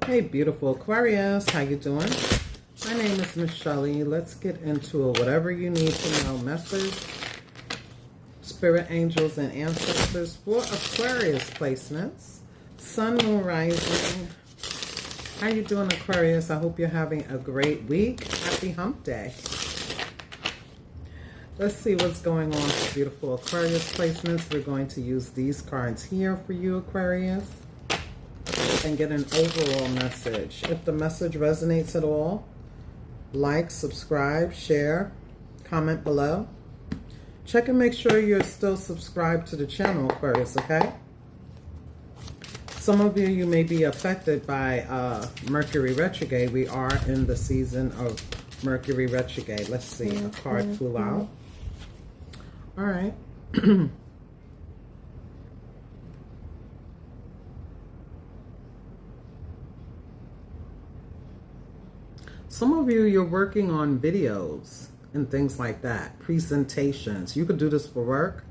Hey, beautiful Aquarius, how you doing? My name is Miss Shelley. Let's get into it. Whatever you need to know, message, spirit angels, and ancestors for Aquarius placements. Sun, moon, rising. How you doing, Aquarius? I hope you're having a great week. Happy hump day. Let's see what's going on for beautiful Aquarius placements. We're going to use these cards here for you, Aquarius, and get an overall message. If the message resonates at all, like, subscribe, share, comment below. Check and make sure you're still subscribed to the channel, Aquarius, okay? Some of you may be affected by Mercury retrograde. We are in the season of Mercury retrograde. Let's see, a card flew out. All right. Some of you, you're working on videos and things like that, presentations. You could do this for work,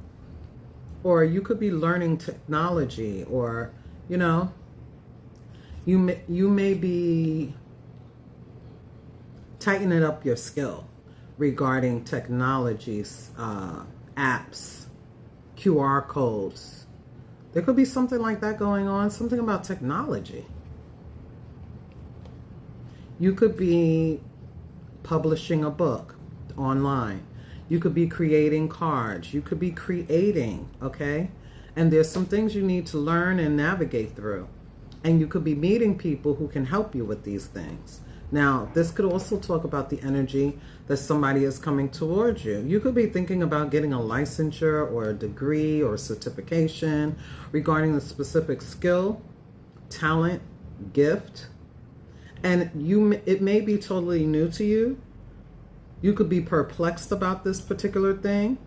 or you could be learning technology, or, you know, you may be tightening up your skill regarding technologies, apps, QR codes. There could be something like that going on, something about technology. You could be publishing a book online. You could be creating cards. You could be creating, okay? And there's some things you need to learn and navigate through. And you could be meeting people who can help you with these things. Now, this could also talk about the energy that somebody is coming towards you. You could be thinking about getting a licensure or a degree or a certification regarding a specific skill, talent, gift. And it may be totally new to you. You could be perplexed about this particular thing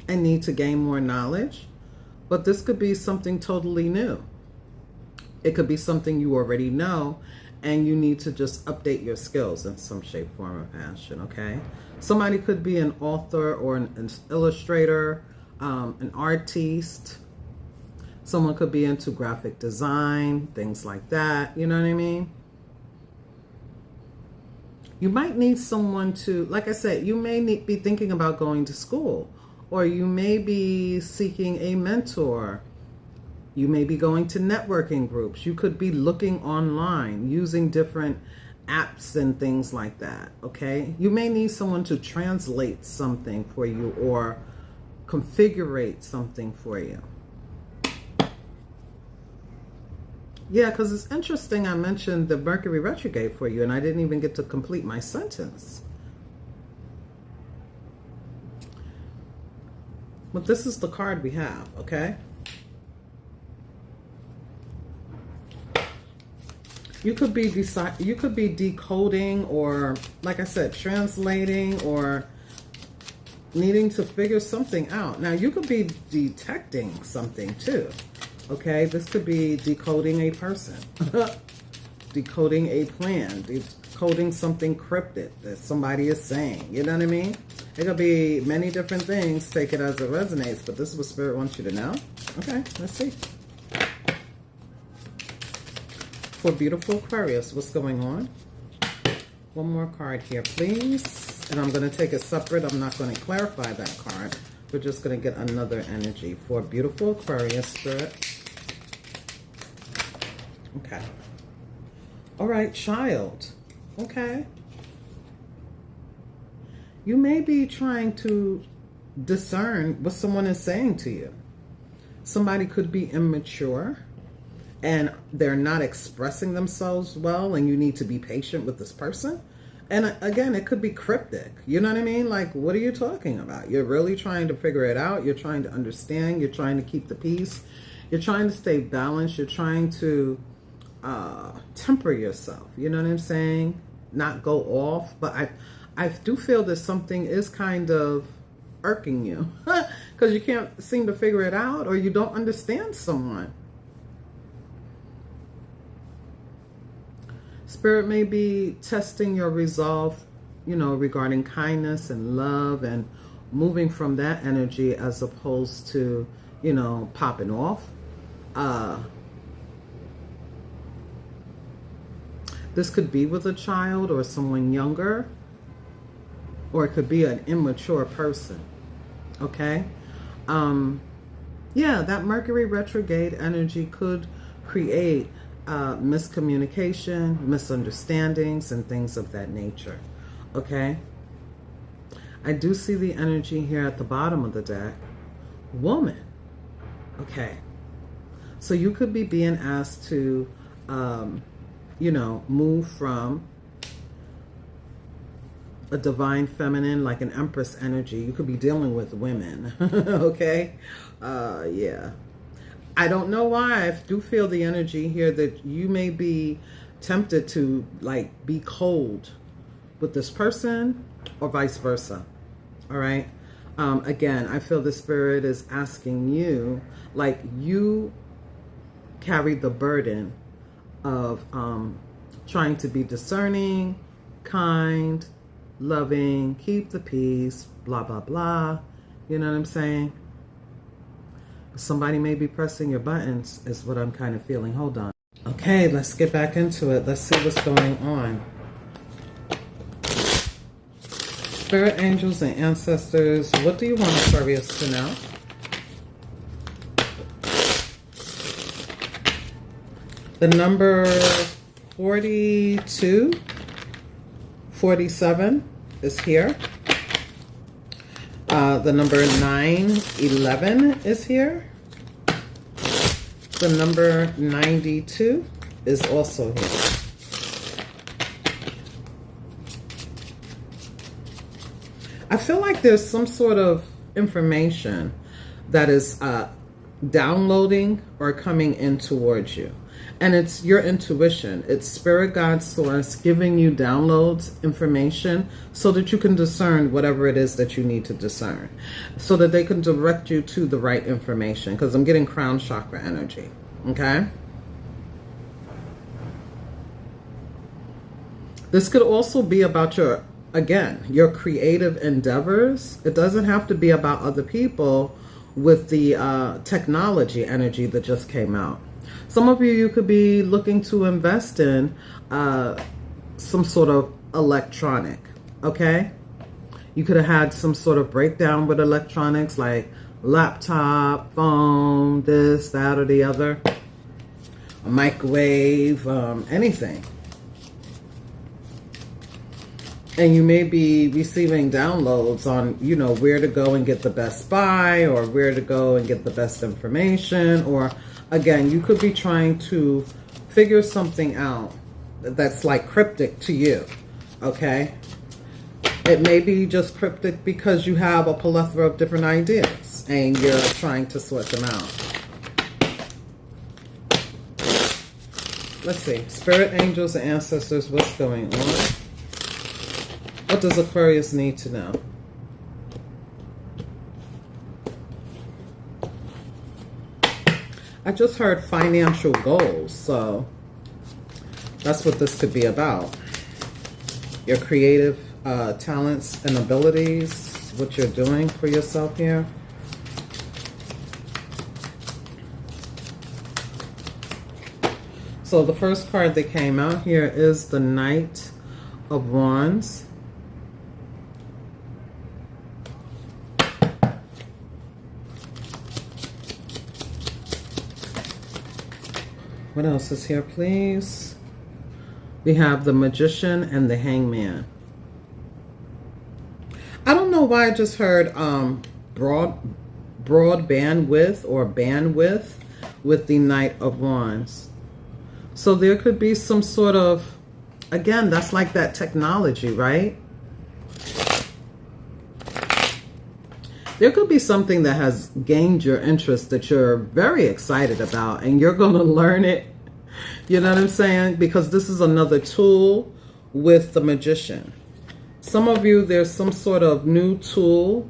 and need to gain more knowledge. But this could be something totally new. It could be something you already know, and you need to just update your skills in some shape, form, or fashion, okay? Somebody could be an author or an illustrator, an artiste. Someone could be into graphic design, things like that. You know what I mean? You might need someone to, like I said, you may be thinking about going to school, or you may be seeking a mentor. You may be going to networking groups. You could be looking online, using different apps and things like that, okay? You may need someone to translate something for you or configure something for you. Yeah, because it's interesting I mentioned the Mercury retrograde for you, and I didn't even get to complete my sentence. But this is the card we have, okay? You could be decoding, or, like I said, translating, or needing to figure something out. Now, you could be detecting something too. Okay, this could be decoding a person, decoding a plan, decoding something cryptic that somebody is saying. You know what I mean? It could be many different things. Take it as it resonates, but this is what Spirit wants you to know. Okay, let's see. For beautiful Aquarius, what's going on? One more card here, please. And I'm going to take it separate. I'm not going to clarify that card. We're just going to get another energy for beautiful Aquarius, Spirit. Okay. All right, child. Okay. You may be trying to discern what someone is saying to you. Somebody could be immature and they're not expressing themselves well, and you need to be patient with this person. And again, it could be cryptic. You know what I mean? Like, what are you talking about? You're really trying to figure it out. You're trying to understand. You're trying to keep the peace. You're trying to stay balanced. You're trying to temper yourself. You know what I'm saying? Not go off. But I do feel that something is kind of irking you because you can't seem to figure it out, or you don't understand someone. Spirit may be testing your resolve, you know, regarding kindness and love, and moving from that energy as opposed to, you know, popping off. This could be with a child or someone younger, or it could be an immature person. Okay? Yeah, that Mercury retrograde energy could create miscommunication, misunderstandings, and things of that nature. Okay? I do see the energy here at the bottom of the deck. Woman. Okay. So you could be being asked to, you know, move from a divine feminine, like an empress energy. You could be dealing with women. Okay? Yeah. I don't know why. I do feel the energy here that you may be tempted to, like, be cold with this person or vice versa. All right? Again, I feel the spirit is asking you, like, you carry the burden of trying to be discerning, kind, loving, keep the peace, blah, blah, blah. You know what I'm saying? Somebody may be pressing your buttons is what I'm kind of feeling. Hold on. Okay, let's get back into it. Let's see what's going on. Spirit angels and ancestors, what do you want Aquarius to know? The number 42, 47 is here. The number 911 is here. The number 92 is also here. I feel like there's some sort of information that is downloading or coming in towards you. And it's your intuition. It's spirit guide source giving you downloads, information, so that you can discern whatever it is that you need to discern. So that they can direct you to the right information. Because I'm getting crown chakra energy. Okay? This could also be about your, again, your creative endeavors. It doesn't have to be about other people with the technology energy that just came out. Some of you could be looking to invest in some sort of electronic, okay? You could have had some sort of breakdown with electronics, like laptop, phone, this, that, or the other, a microwave, anything. And you may be receiving downloads on, you know, where to go and get the best buy, or where to go and get the best information, or again, you could be trying to figure something out that's like cryptic to you, okay? It may be just cryptic because you have a plethora of different ideas and you're trying to sort them out. Let's see. Spirit angels and ancestors, what's going on? What does Aquarius need to know? I just heard financial goals, so that's what this could be about. Your creative talents and abilities, what you're doing for yourself here. So the first card that came out here is the Knight of Wands. What else is here, please? We have the Magician and the Hangman. I don't know why I just heard broad bandwidth or bandwidth with the Knight of Wands. So there could be some sort of, again, that's like that technology, right? There could be something that has gained your interest that you're very excited about, and you're going to learn it. You know what I'm saying? Because this is another tool with the Magician. Some of you, there's some sort of new tool,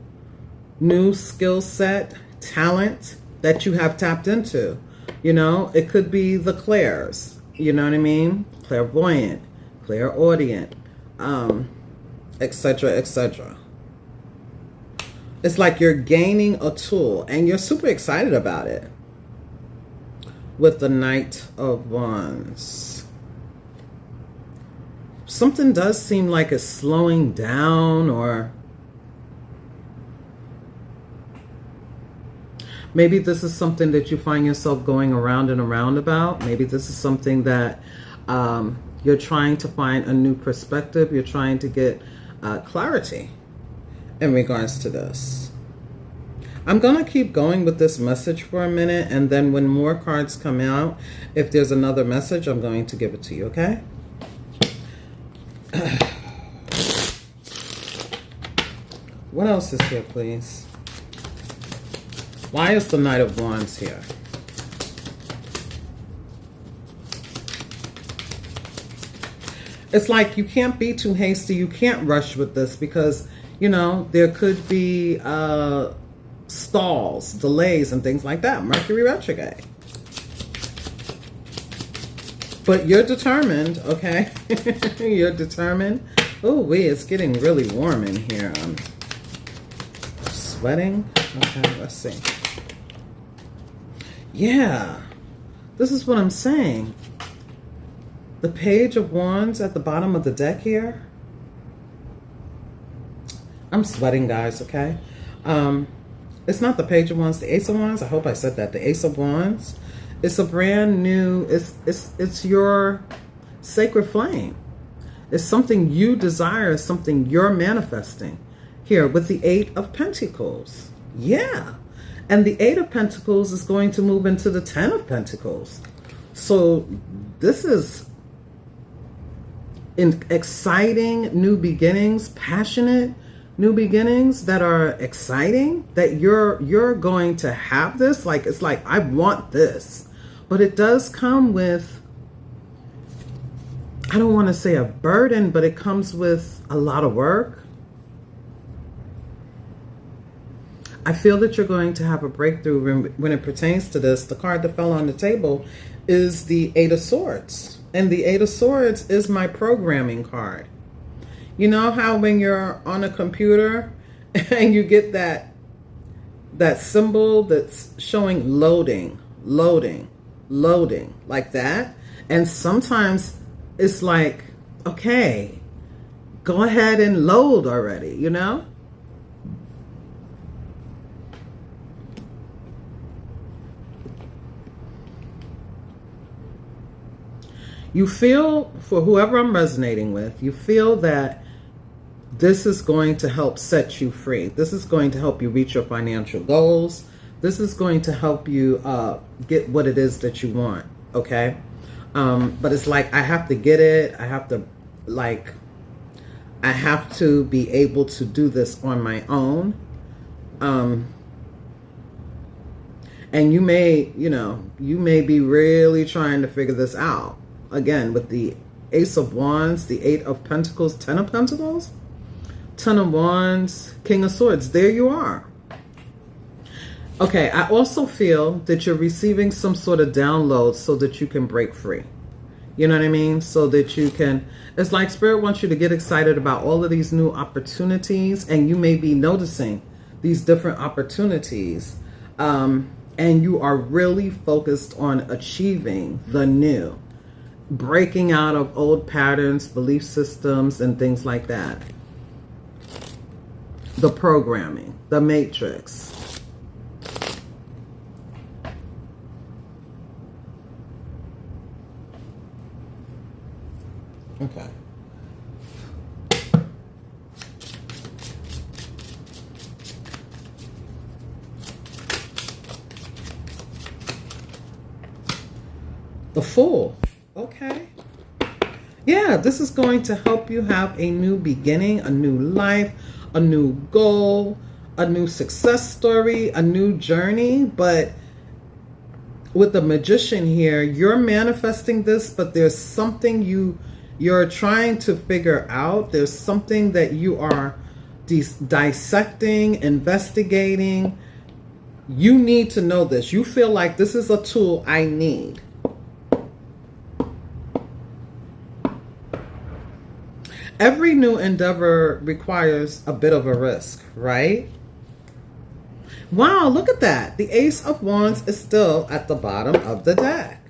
new skill set, talent that you have tapped into. You know, it could be the clairs. You know what I mean? Clairvoyant, clairaudient, etc., etc. It's like you're gaining a tool and you're super excited about it with the Knight of Wands. something does seem like it's slowing down, or maybe this is something that you find yourself going around and around about. Maybe this is something that you're trying to find a new perspective. You're trying to get clarity in regards to this. I'm going to keep going with this message for a minute, and then when more cards come out, if there's another message, I'm going to give it to you, okay? What else is here, please? Why is the Knight of Wands here? It's like you can't be too hasty. You can't rush with this because, you know, there could be stalls, delays, and things like that. Mercury retrograde. But you're determined, okay? You're determined. Oh, it's getting really warm in here. I'm sweating. Okay, let's see. Yeah, this is what I'm saying. The Page of Wands at the bottom of the deck here. I'm sweating, guys, okay? It's not the Page of Wands, the Ace of Wands. I hope I said that. The Ace of Wands. It's a brand new, it's your sacred flame. It's something you desire, it's something you're manifesting. Here with the Eight of Pentacles. Yeah. And the Eight of Pentacles is going to move into the Ten of Pentacles. So this is exciting new beginnings, passionate new beginnings that are exciting, that you're going to have this. Like, it's like, I want this. But it does come with, I don't want to say a burden, but it comes with a lot of work. I feel that you're going to have a breakthrough when it pertains to this. The card that fell on the table is the Eight of Swords. And the Eight of Swords is my programming card. You know how when you're on a computer and you get that symbol that's showing loading, like that? And sometimes it's like, okay, go ahead and load already, you know? You feel, for whoever I'm resonating with, you feel that this is going to help set you free. This is going to help you reach your financial goals. This is going to help you get what it is that you want, okay? But it's like, I have to get it. I have to be able to do this on my own. And you may be really trying to figure this out. Again, with the Ace of Wands, the Eight of Pentacles, Ten of Pentacles, Ten of Wands, King of Swords. There you are. Okay, I also feel that you're receiving some sort of download so that you can break free. You know what I mean? So that you can, it's like Spirit wants you to get excited about all of these new opportunities, and you may be noticing these different opportunities. And you are really focused on achieving the new. Breaking out of old patterns, belief systems, and things like that. The programming, the matrix. Okay. The Fool. Okay. Yeah, this is going to help you have a new beginning, a new life, a new goal, a new success story, a new journey. But with the Magician here, you're manifesting this, but there's something you're trying to figure out. There's something that you are dissecting, investigating. You need to know this. You feel like this is a tool I need. Every new endeavor requires a bit of a risk, right? Wow, look at that. The Ace of Wands is still at the bottom of the deck.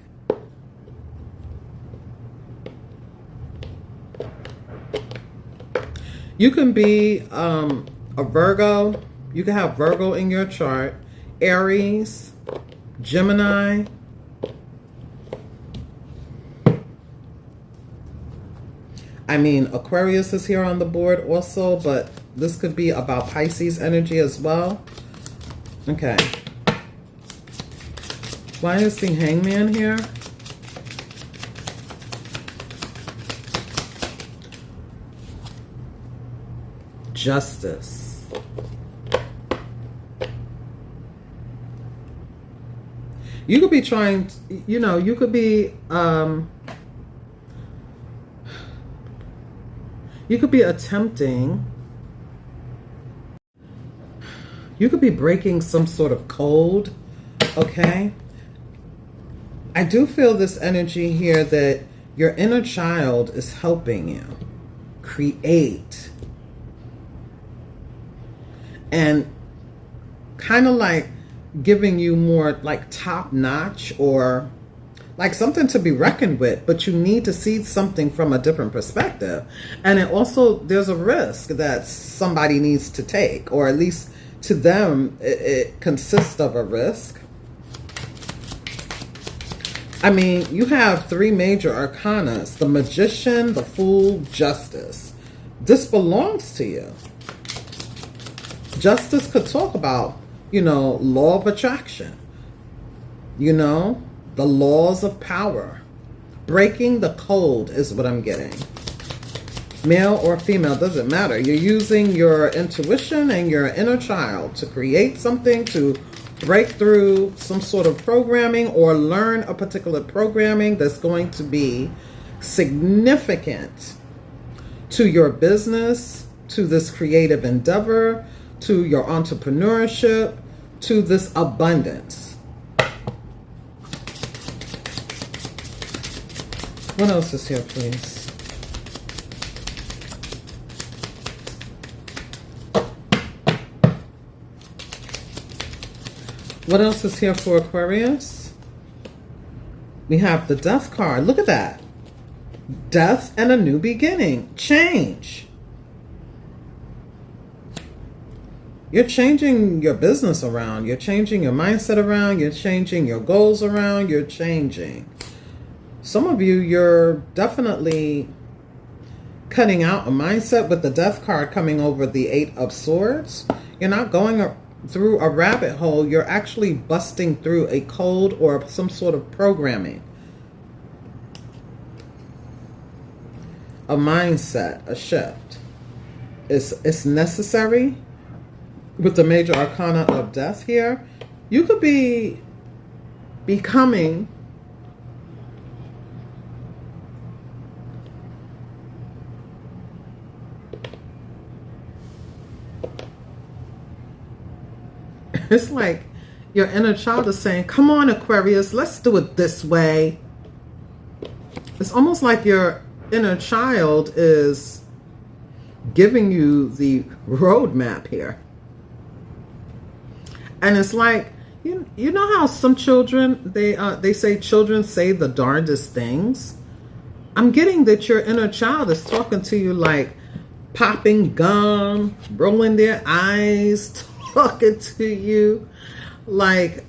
You can be a Virgo. You can have Virgo in your chart, Aries, Gemini. I mean, Aquarius is here on the board also, but this could be about Pisces energy as well. Okay. Why is the Hangman here? Justice. You could be trying, you know, you could be attempting, you could be breaking some sort of code, okay? I do feel this energy here that your inner child is helping you create and kind of like giving you more like top notch or like something to be reckoned with, but you need to see something from a different perspective. And it also, there's a risk that somebody needs to take, or at least to them, it consists of a risk. I mean, you have three major arcanas: the Magician, the Fool, Justice. This belongs to you. Justice could talk about, you know, law of attraction, you know, the laws of power. Breaking the code is what I'm getting. Male or female, doesn't matter. You're using your intuition and your inner child to create something, to break through some sort of programming or learn a particular programming that's going to be significant to your business, to this creative endeavor, to your entrepreneurship, to this abundance. What else is here, please? What else is here for Aquarius? We have the Death card. Look at that. Death and a new beginning. Change. You're changing your business around. You're changing your mindset around. You're changing your goals around. You're changing. Some of you, you're definitely cutting out a mindset with the Death card coming over the Eight of Swords. You're not going through a rabbit hole. You're actually busting through a code or some sort of programming. A mindset, a shift. It's necessary. With the major arcana of Death here, you could be becoming it's like your inner child is saying, come on, Aquarius, let's do it this way. It's almost like your inner child is giving you the roadmap here. And it's like, you know how some children, they say children say the darndest things? I'm getting that your inner child is talking to you like popping gum, rolling their eyes, talking to you like,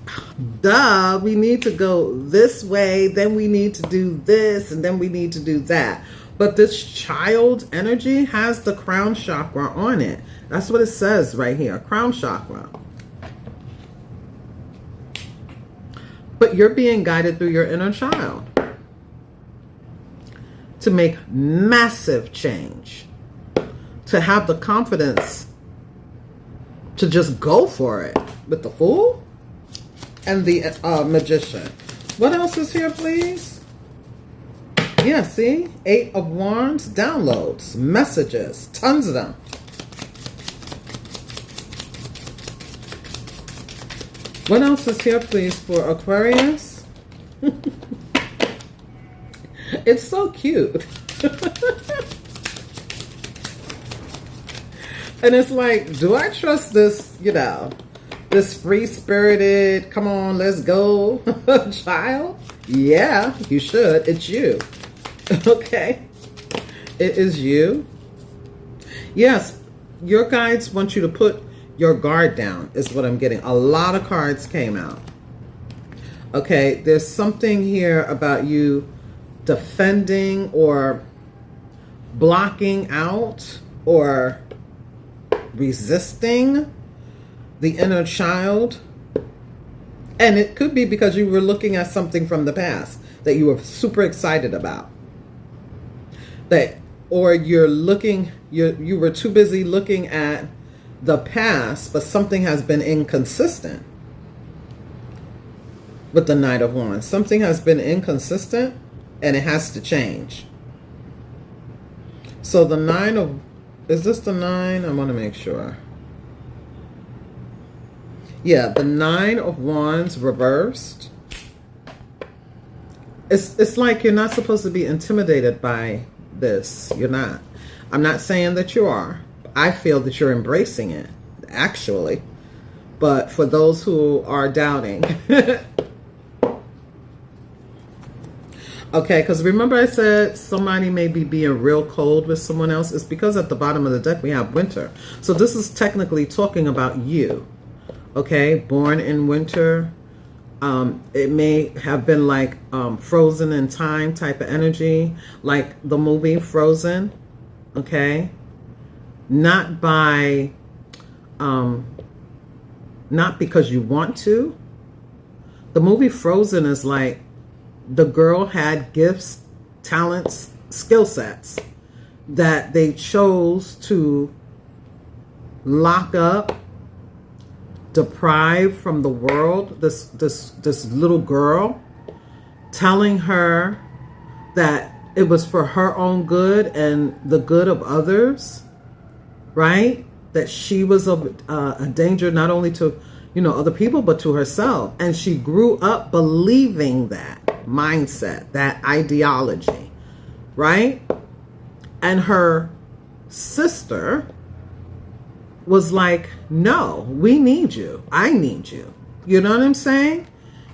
duh, we need to go this way, then we need to do this, and then we need to do that. But this child energy has the crown chakra on it. That's what it says right here, crown chakra. But you're being guided through your inner child to make massive change, to have the confidence to just go for it with the Fool and the Magician. What else is here, please? Yeah, see? Eight of Wands, downloads, messages, tons of them. What else is here, please, for Aquarius? It's so cute. And it's like, do I trust this, you know, this free-spirited, come on, let's go child? Yeah, you should. It's you. Okay? It is you. Yes, your guides want you to put your guard down, is what I'm getting. A lot of cards came out. Okay, there's something here about you defending or blocking out or resisting the inner child. And it could be because you were looking at something from the past that you were super excited about. Or you're looking, you were too busy looking at the past, but something has been inconsistent with the Knight of Wands. Something has been inconsistent and it has to change. So the Nine of, is this the 9? I want to make sure. Yeah, the 9 of Wands reversed. It's like you're not supposed to be intimidated by this. You're not. I'm not saying that you are. I feel that you're embracing it, actually. But for those who are doubting. Okay, because remember I said somebody may be being real cold with someone else. It's because at the bottom of the deck we have winter. So this is technically talking about you. Okay, born in winter. It may have been like frozen in time type of energy, like the movie Frozen. Okay, not by, not because you want to. The movie Frozen is like the girl had gifts, talents, skill sets that they chose to lock up, deprive from the world. This little girl, telling her that it was for her own good and the good of others, right? That she was a danger not only to, you know, other people, but to herself. And she grew up believing that mindset, that ideology, right? And her sister was like, no, we need you. I need you. You know what I'm saying?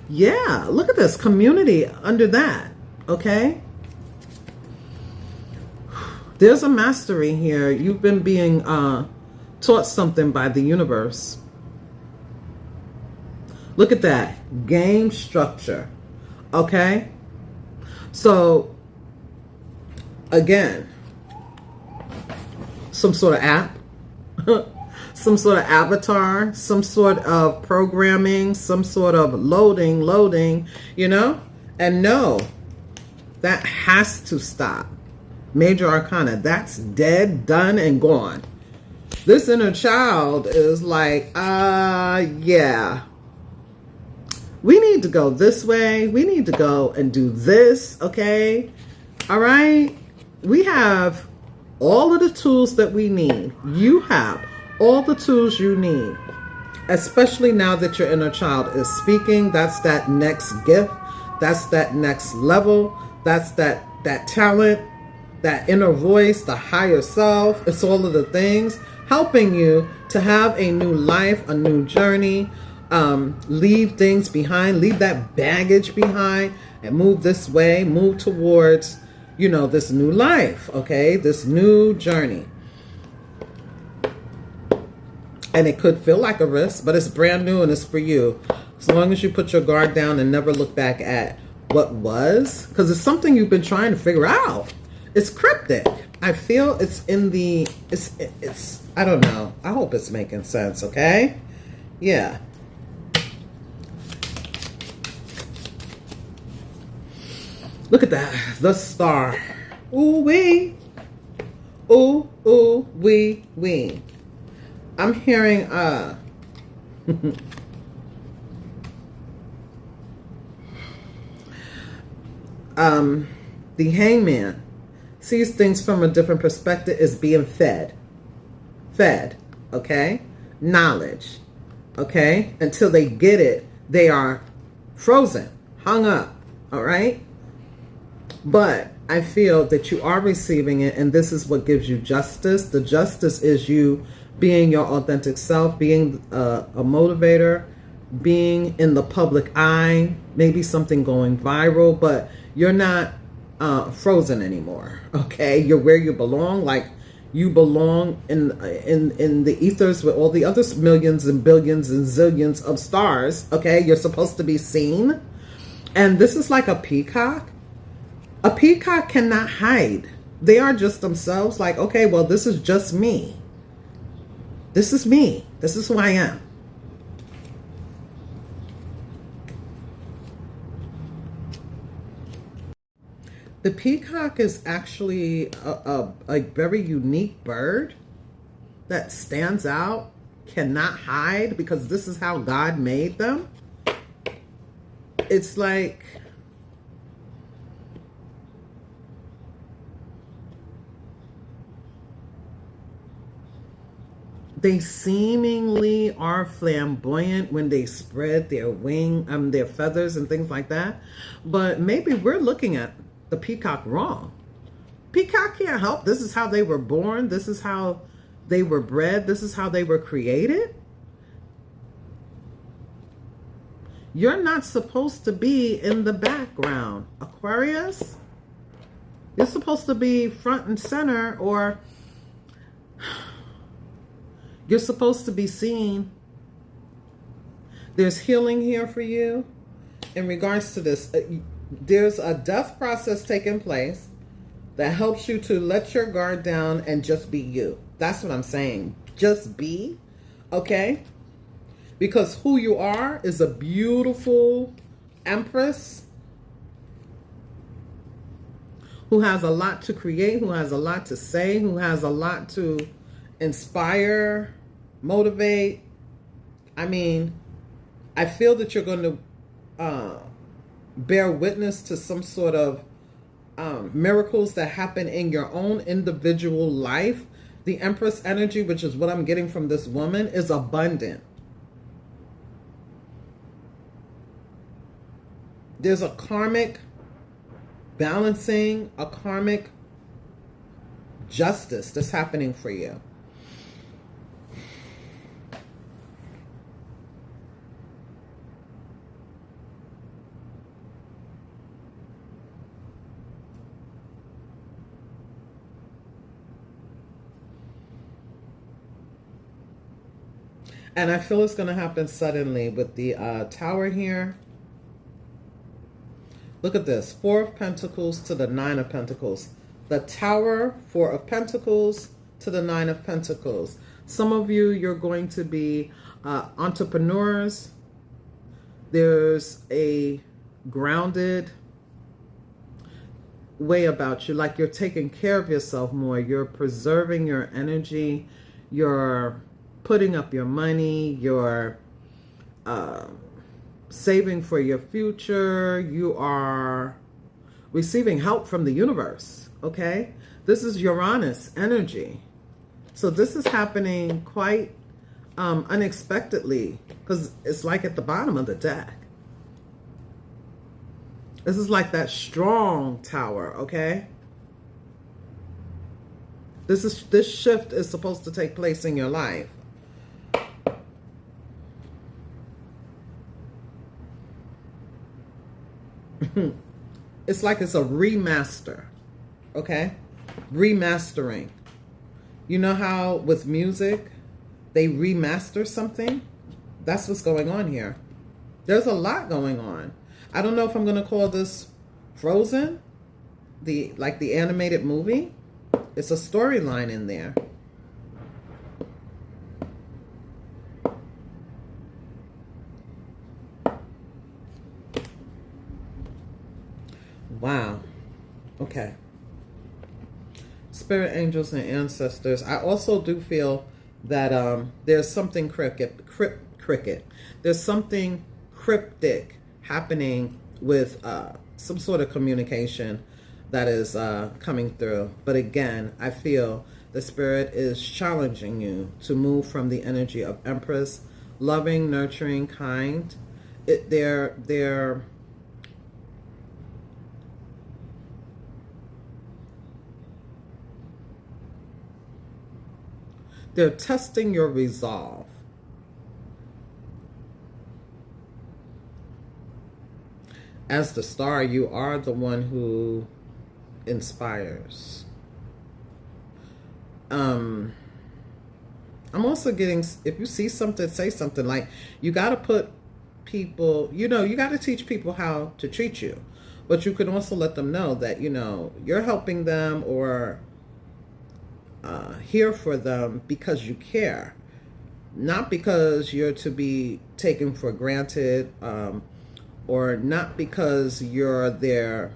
Yeah, look at this community under that, okay? There's a mastery here. You've been being taught something by the universe. Look at that. Game structure. Okay? So, again, some sort of app. Some sort of avatar. Some sort of programming. Some sort of loading, you know? And no, that has to stop. Major Arcana. That's dead, done, and gone. This inner child is like, yeah. We need to go this way. We need to go and do this, okay? All right? We have all of the tools that we need. You have all the tools you need, especially now that your inner child is speaking. That's that next gift. That's that next level. That's that talent, that inner voice, the higher self. It's all of the things helping you to have a new life, a new journey. Leave things behind, leave that baggage behind, and move this way, move towards, you know, this new life, okay? This new journey. And it could feel like a risk, but it's brand new and it's for you. As long as you put your guard down and never look back at what was, because it's something you've been trying to figure out. It's cryptic. I feel it's in the, it's I don't know. I hope it's making sense, okay? Yeah. Look at that, the star. Ooh wee. Ooh, ooh, wee, wee. I'm hearing the hangman sees things from a different perspective, is being fed, okay? Knowledge, okay? Until they get it, they are frozen, hung up, all right? But I feel that you are receiving it, and this is what gives you justice. The justice is you being your authentic self, being a motivator, being in the public eye, maybe something going viral, but you're not frozen anymore, okay? You're where you belong. Like, You belong in the ethers with all the other millions and billions and zillions of stars. Okay, you're supposed to be seen. And this is like a peacock. A peacock cannot hide. They are just themselves. Like, okay, well, this is just me. This is me. This is who I am. The peacock is actually a very unique bird that stands out, cannot hide, because this is how God made them. It's like they seemingly are flamboyant when they spread their their feathers and things like that. But maybe we're looking at the peacock wrong. Peacock can't help. This is how they were born. This is how they were bred. This is how they were created. You're not supposed to be in the background, Aquarius. You're supposed to be front and center, or you're supposed to be seen. There's healing here for you in regards to this. There's a death process taking place that helps you to let your guard down and just be you. That's what I'm saying. Just be, okay? Because who you are is a beautiful empress who has a lot to create, who has a lot to say, who has a lot to inspire, motivate. I mean, I feel that you're going to bear witness to some sort of miracles that happen in your own individual life. The Empress energy, which is what I'm getting from this woman, is abundant. There's a karmic balancing, a karmic justice that's happening for you. And I feel it's going to happen suddenly with the tower here. Look at this. 4 of Pentacles to the 9 of Pentacles. The tower, 4 of Pentacles to the 9 of Pentacles. Some of you, you're going to be entrepreneurs. There's a grounded way about you. Like you're taking care of yourself more. You're preserving your energy. You're putting up your money, you're saving for your future, you are receiving help from the universe, okay? This is Uranus energy. So this is happening quite unexpectedly, because it's like at the bottom of the deck. This is like that strong tower, okay? This shift is supposed to take place in your life. It's like it's a remaster, okay? Remastering. You know how with music, they remaster something? That's what's going on here. There's a lot going on. I don't know if I'm going to call this Frozen, like the animated movie. It's a storyline in there. Wow. Okay. Spirit angels and ancestors. I also do feel that there's something cricket. There's something cryptic happening with some sort of communication that is coming through. But again, I feel the spirit is challenging you to move from the energy of Empress, loving, nurturing, kind. They're testing your resolve. As the star, you are the one who inspires. I'm also getting, if you see something, say something. Like, you got to put people, you got to teach people how to treat you. But you can also let them know that, you're helping them or here for them because you care. Not because you're to be taken for granted, or not because you're there,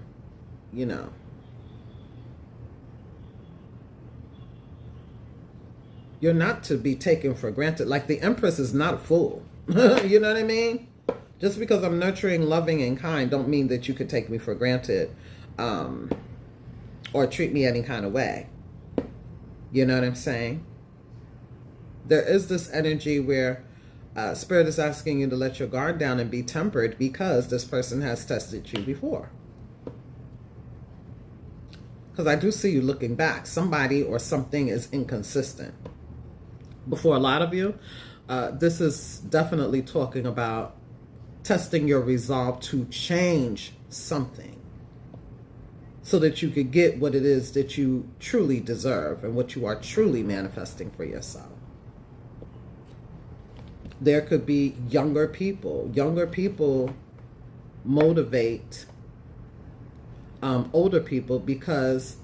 You're not to be taken for granted. Like, the Empress is not a fool. You know what I mean? Just because I'm nurturing, loving, and kind don't mean that you could take me for granted, or treat me any kind of way. You know what I'm saying? There is this energy where Spirit is asking you to let your guard down and be tempered because this person has tested you before. Because I do see you looking back. Somebody or something is inconsistent. Before a lot of you, this is definitely talking about testing your resolve to change something so that you could get what it is that you truly deserve and what you are truly manifesting for yourself. There could be younger people. Younger people motivate older people because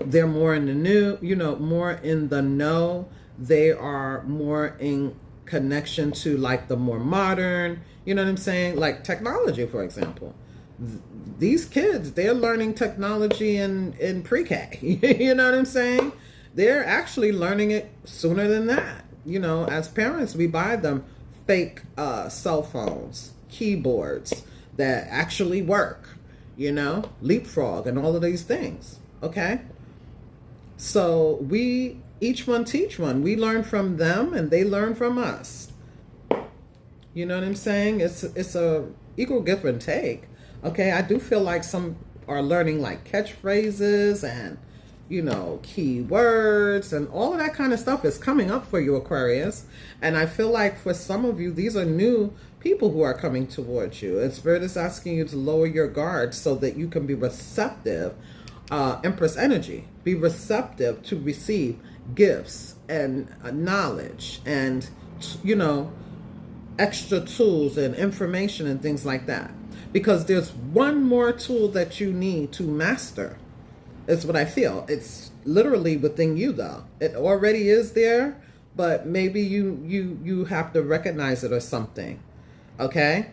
they're more in the more in the know. They are more in connection to like the more modern, you know what I'm saying? Like technology, for example. These kids, they're learning technology in pre-K. You know what I'm saying? They're actually learning it sooner than that. As parents, we buy them fake cell phones, keyboards that actually work, leapfrog and all of these things. Okay? So each one teach one. We learn from them and they learn from us. You know what I'm saying? It's a equal give and take. Okay, I do feel like some are learning like catchphrases and keywords and all of that kind of stuff is coming up for you, Aquarius. And I feel like for some of you, these are new people who are coming towards you. And Spirit is asking you to lower your guard so that you can be receptive. Empress energy. Be receptive to receive gifts and knowledge and, extra tools and information and things like that. Because there's one more tool that you need to master. It's what I feel. It's literally within you, though. It already is there, but maybe you have to recognize it or something. Okay?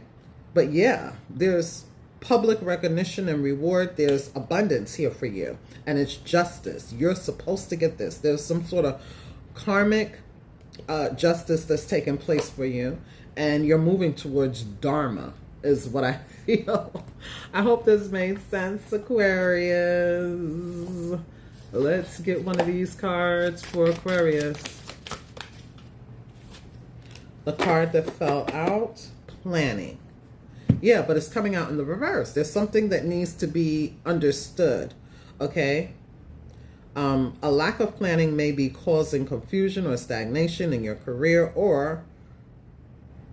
But yeah, there's public recognition and reward. There's abundance here for you. And it's justice. You're supposed to get this. There's some sort of karmic justice that's taking place for you. And you're moving towards Dharma, is what I feel. I hope this made sense, Aquarius. Let's get one of these cards for Aquarius. The card that fell out, planning. Yeah, but it's coming out in the reverse. There's something that needs to be understood, okay? A lack of planning may be causing confusion or stagnation in your career, or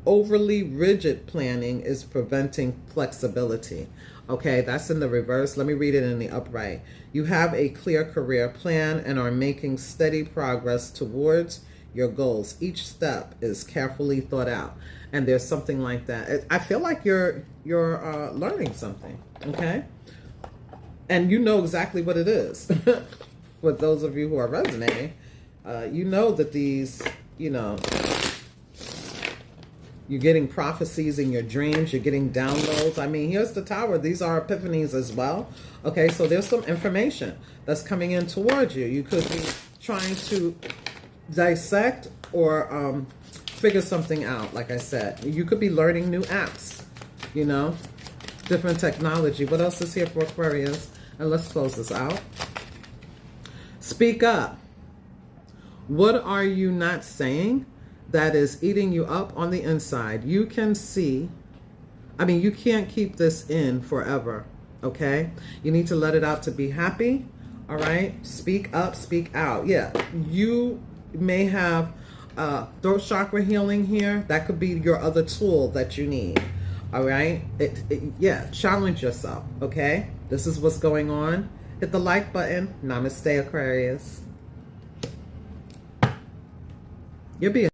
overly rigid planning is preventing flexibility. Okay, that's in the reverse. Let me read it in the upright. You have a clear career plan and are making steady progress towards your goals. Each step is carefully thought out. And there's something like that. I feel like you're learning something, okay? And you know exactly what it is. For those of you who are resonating, you know that these, you're getting prophecies in your dreams. You're getting downloads. I mean, here's the Tower. These are epiphanies as well. Okay, so there's some information that's coming in towards you. You could be trying to dissect or figure something out. Like I said, you could be learning new apps, different technology. What else is here for Aquarius? And let's close this out. Speak up. What are you not saying that is eating you up on the inside? You can see, you can't keep this in forever, okay? You need to let it out to be happy, all right? Speak up, speak out. Yeah, you may have throat chakra healing here. That could be your other tool that you need, all right? Yeah, challenge yourself, okay? This is what's going on. Hit the like button. Namaste, Aquarius. You'll be